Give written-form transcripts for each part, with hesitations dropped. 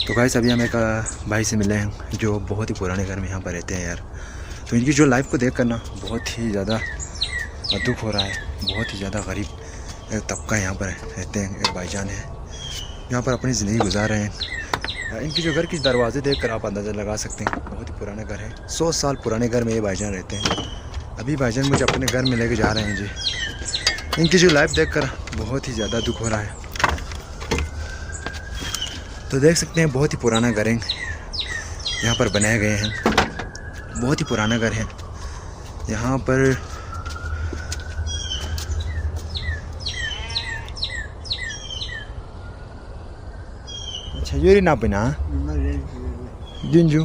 तो गाइस अभी हम एक भाई से मिले हैं जो बहुत ही पुराने घर में यहाँ पर रहते हैं यार। तो इनकी जो लाइफ को देख कर ना बहुत ही ज़्यादा दुख हो रहा है। बहुत ही ज़्यादा गरीब तबका यहाँ पर रहते हैं। एक भाईजान है यहाँ पर अपनी ज़िंदगी गुजार रहे हैं। इनकी जो घर की दरवाजे देख कर आप अंदाज़ा लगा सकते हैं बहुत ही पुराना घर है। 100 साल पुराने घर में ये भाईजान रहते हैं। अभी भाईजान मुझे अपने घर में लेके जा रहे हैं जी। इनकी जो लाइफ देख कर बहुत ही ज़्यादा दुख हो रहा है। तो देख सकते हैं बहुत ही पुराना घर है यहाँ पर बनाए गए हैं। बहुत ही पुराना घर है यहाँ पर। अच्छा ये ना बना जिंजू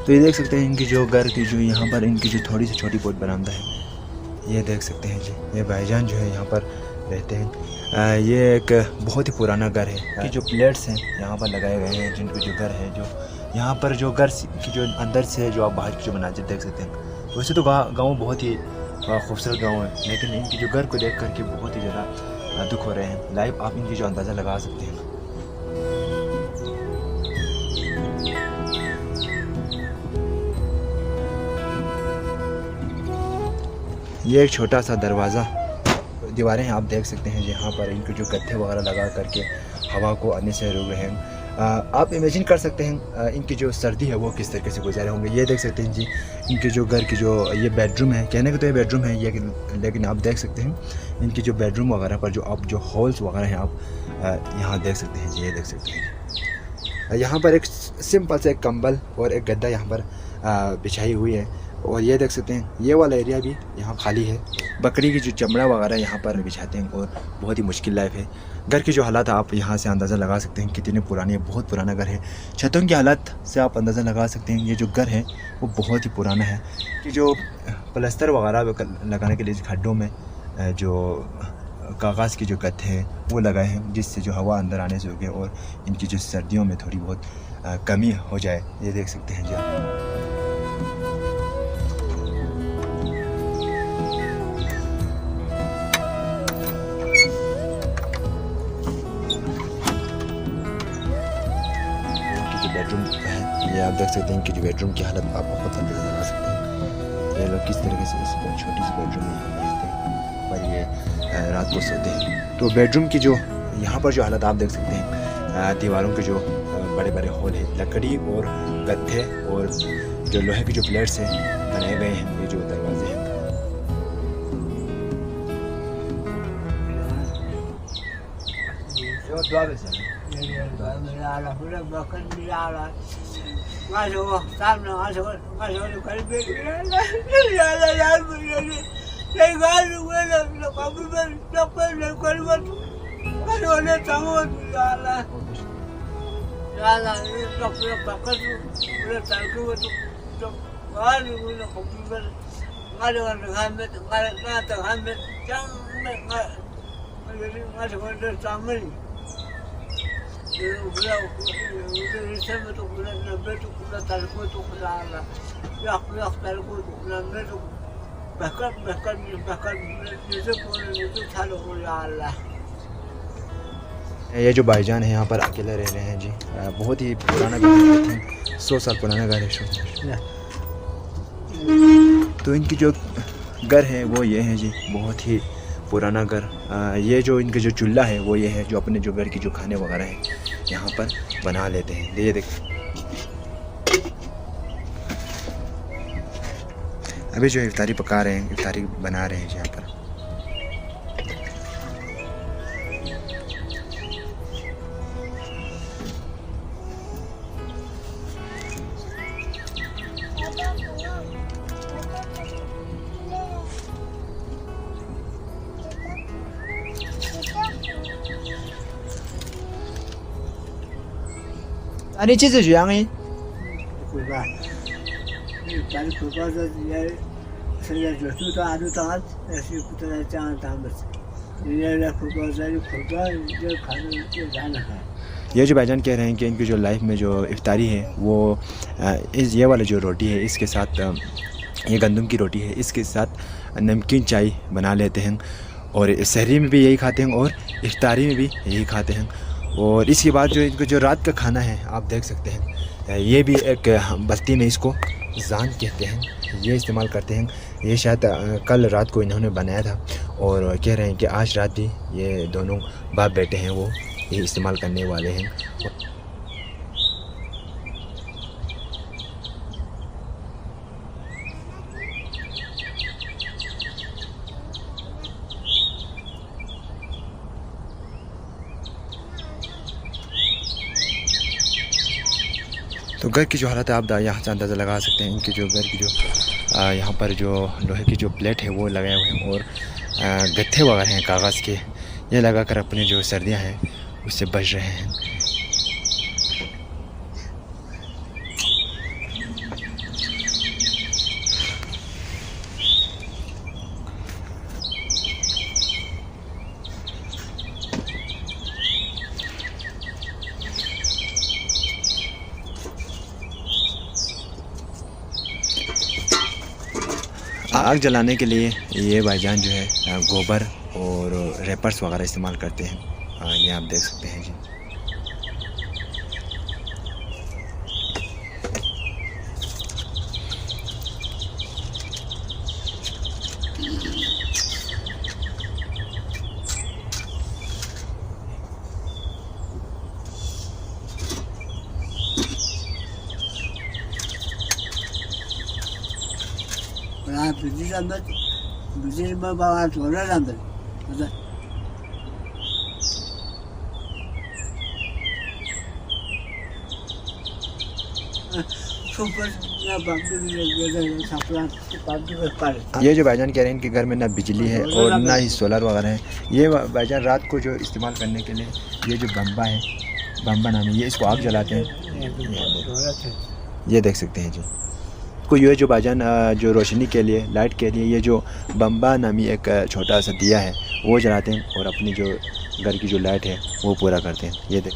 तो ये देख सकते हैं इनकी जो घर की जो यहाँ पर इनकी जो थोड़ी सी छोटी बहुत बरामदा है। ये देख सकते हैं जी। ये भाईजान जो है यहाँ पर रहते हैं। ये एक बहुत ही पुराना घर है कि जो प्लेट्स हैं यहाँ पर लगाए गए हैं। जिनके जो घर है जो यहाँ पर जो घर की जो अंदर से जो आप बाहर की जो मनाजिर देख सकते हैं। वैसे तो गाँव बहुत ही खूबसूरत गाँव है लेकिन इनकी जो घर को देख करके बहुत ही ज़्यादा दुख हो रहे हैं। लाइव आप इनकी जो अंदाज़ा लगा सकते हैं। ये एक छोटा सा दरवाज़ा दीवारें आप देख सकते हैं जहाँ पर इनके जो गत्थे वगैरह लगा करके हवा को आने से रोक रहे हैं। आप इमेजिन कर सकते हैं इनकी जो सर्दी है वो किस तरीके से गुजारे होंगे। ये देख सकते हैं जी इनके जो घर की जो ये बेडरूम है। कहने को तो ये बेडरूम है ये लेकिन आप देख सकते हैं इनकी जो बेडरूम वगैरह पर जो आप जो हॉल्स वगैरह हैं आप यहाँ देख सकते हैं जी। ये देख सकते हैं यहाँ पर एक सिंपल से एक कंबल और एक गद्दा यहाँ पर बिछाई हुई है। और ये देख सकते हैं ये वाला एरिया भी यहाँ खाली है। बकरी की जो चमड़ा वगैरह यहाँ पर बिछाते हैं और बहुत ही मुश्किल लाइफ है। घर की जो हालात आप यहाँ से अंदाज़ा लगा सकते हैं कितने पुरानी है। बहुत पुराना घर है। छतों की हालत से आप अंदाज़ा लगा सकते हैं ये जो घर है वो बहुत ही पुराना है। कि जो प्लस्तर वगैरह लगाने के लिए खड्डों में जो कागज़ की जो गत्थे हैं वो लगाए हैं जिससे जो हवा अंदर आने से हो गए और इनकी जो सर्दियों में थोड़ी बहुत कमी हो जाए। ये देख सकते हैं जी। बेडरूम है ये आप देख सकते हैं कि जो बेडरूम की हालत आप बहुत अंदाज़ा लगा सकते हैं। ये लोग किस तरीके से इस छोटी सी बेडरूम में यहाँ रहते हैं पर ये रात को सोते हैं। तो बेडरूम की जो यहाँ पर जो हालत आप देख सकते हैं दीवारों के जो बड़े बड़े होल है लकड़ी और गत्थे और जो लोहे की जो प्लेट्स हैं बनाए गए हैं। ये जो दरवाजे हैं ये जो भाईजान है यहाँ पर अकेले रह रहे हैं जी। बहुत ही पुराना घर है, 100 साल पुराना घर है। तो इनकी जो घर है वो ये है जी, बहुत ही पुराना घर। ये जो इनका जो चूल्हा है वो ये है, जो अपने जो घर की जो खाने वगैरह हैं यहाँ पर बना लेते हैं। ये देख, अभी जो इफ्तारी पका रहे हैं, इफ्तारी बना रहे हैं यहाँ पर।你这是这样的？对吧？咱不光是也，现在就收到都当是不知道这样当不是，人家那不光是不光也看着也然了还。ये जो भाईजान कह रहे हैं कि इनकी जो लाइफ में जो इफ्तारी है वो ये वाला जो रोटी है इसके साथ, ये गंदम की रोटी है, इसके साथ नमकीन चाय बना लेते हैं। और सहरी में भी यही खाते हैं और इफ्तारी में भी यही खाते हैं। और इसके बाद जो इनको जो रात का खाना है आप देख सकते हैं, ये भी एक बस्ती में इसको जान कहते हैं, ये इस्तेमाल करते हैं। ये शायद कल रात को इन्होंने बनाया था और कह रहे हैं कि आज रात भी ये दोनों बाप बेटे हैं वो ये इस्तेमाल करने वाले हैं। तो घर की जो हालत है आप यहाँ से अंदाज़ा लगा सकते हैं। इनके जो घर की जो यहाँ पर जो लोहे की जो प्लेट है वो लगाए हुए हैं और गत्थे वगैरह हैं कागज़ के, ये लगाकर अपनी जो सर्दियाँ हैं उससे बच रहे हैं। आग जलाने के लिए ये भाईजान जो है गोबर और रेपर्स वगैरह इस्तेमाल करते हैं। ये आप देख सकते हैं जी। बिजली में बाबा छोड़ा अंदर उधर ये जो भाईजान कह रहे हैं इनके घर में ना बिजली है और ना ही सोलर वगैरह है। ये भाईजान रात को जो इस्तेमाल करने के लिए ये जो बम्बा है, बम्बा नाम है, ये इसको आग जलाते हैं। ये देख सकते हैं जी को, ये जो भाईजान जो रोशनी के लिए, लाइट के लिए ये जो बम्बा नामी एक छोटा सा दिया है वो जलाते हैं और अपनी जो घर की जो लाइट है वो पूरा करते हैं। ये देख,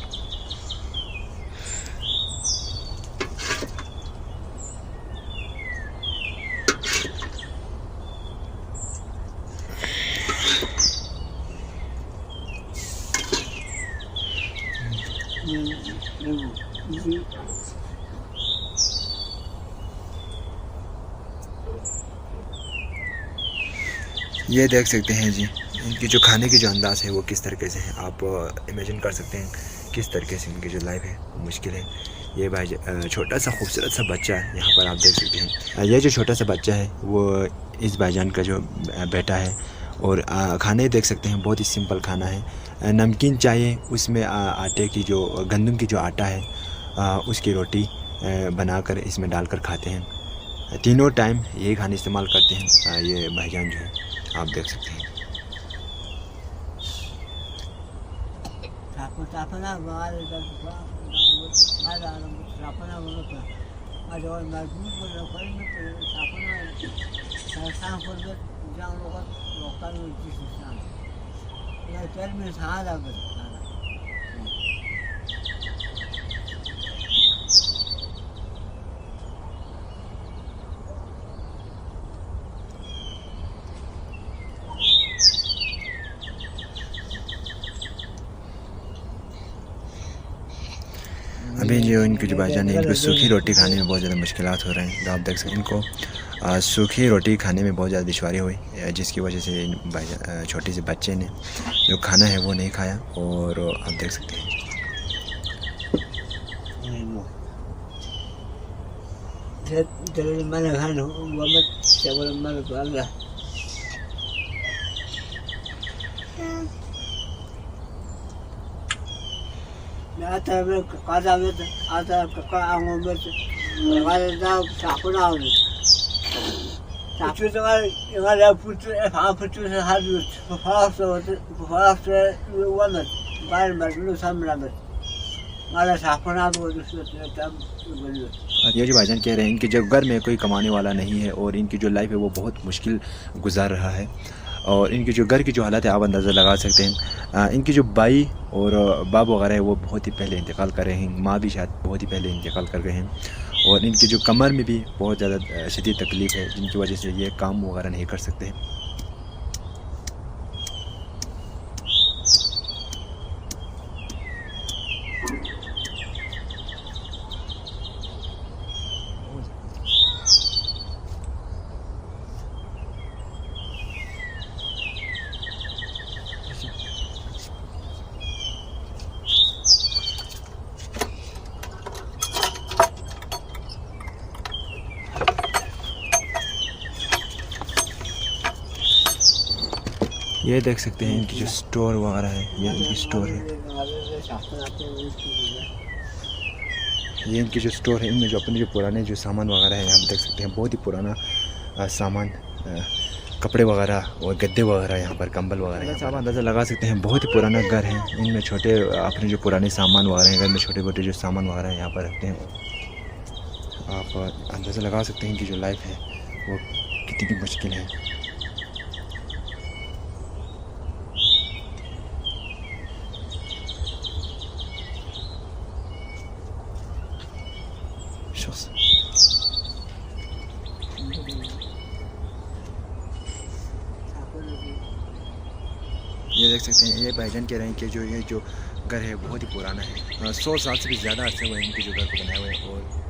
ये देख सकते हैं जी इनकी जो खाने की जो अंदाज़ है वो किस तरीके से है। आप इमेजिन कर सकते हैं किस तरीके से इनकी जो लाइफ है वो मुश्किल है। ये भाई छोटा सा खूबसूरत सा बच्चा है, यहाँ पर आप देख सकते हैं। ये जो छोटा सा बच्चा है वो इस भाईजान का जो बेटा है। और खाने देख सकते हैं, बहुत ही सिंपल खाना है। नमकीन चाहिए, उसमें आटे की जो गंदम की जो आटा है उसकी रोटी बनाकर इसमें डालकर खाते हैं। तीनों टाइम यही खाने इस्तेमाल करते हैं ये भाईजान जो है, आप देख सकते हैं। अभी जो इनके जो भाईजान है इनको सूखी रोटी खाने में बहुत ज़्यादा मुश्किलात हो रहे हैं। तो आप देख सकते हैं इनको सूखी रोटी खाने में बहुत ज़्यादा दुश्वारी हुई, जिसकी वजह से भाईजान छोटे से बच्चे ने जो खाना है वो नहीं खाया। और आप देख सकते हैं और ये जो भाईजान कह रहे हैं इनके जो घर में कोई कमाने वाला नहीं है और इनकी जो लाइफ है वो बहुत मुश्किल गुजार रहा है। और इनकी जो घर की जो हालत है आप अंदाज़ा लगा सकते हैं। इनकी जो भाई और बाप वगैरह है वो बहुत ही पहले इंतकाल कर रहे हैं, माँ भी शायद बहुत ही पहले इंतकाल कर गए हैं। और इनकी जो कमर में भी बहुत ज़्यादा शदीद तकलीफ़ है, जिनकी वजह से ये काम वगैरह नहीं कर सकते। ये देख सकते हैं इनकी जो स्टोर वगैरह है, ये इनकी स्टोर है। ये इनकी जो स्टोर है, इनमें जो अपने जो पुराने जो सामान वगैरह है यहाँ देख सकते हैं, बहुत ही पुराना सामान, कपड़े वगैरह और गद्दे वगैरह, यहाँ पर कंबल वगैरह। आप अंदाज़ा लगा सकते हैं बहुत ही पुराना घर है। इनमें छोटे अपने जो पुराने सामान वगैरह हैं, घर में छोटे छोटे जो सामान वगैरह यहाँ पर रखते हैं। आप अंदाज़ा लगा सकते हैं इनकी जो लाइफ है वो कितनी मुश्किल है। ये देख सकते हैं, ये भाईजान कह रहे हैं कि जो ये जो घर है बहुत ही पुराना है, 100 साल से भी ज़्यादा अर्से हुए इनके जो घर को बनाए हुए हैं। और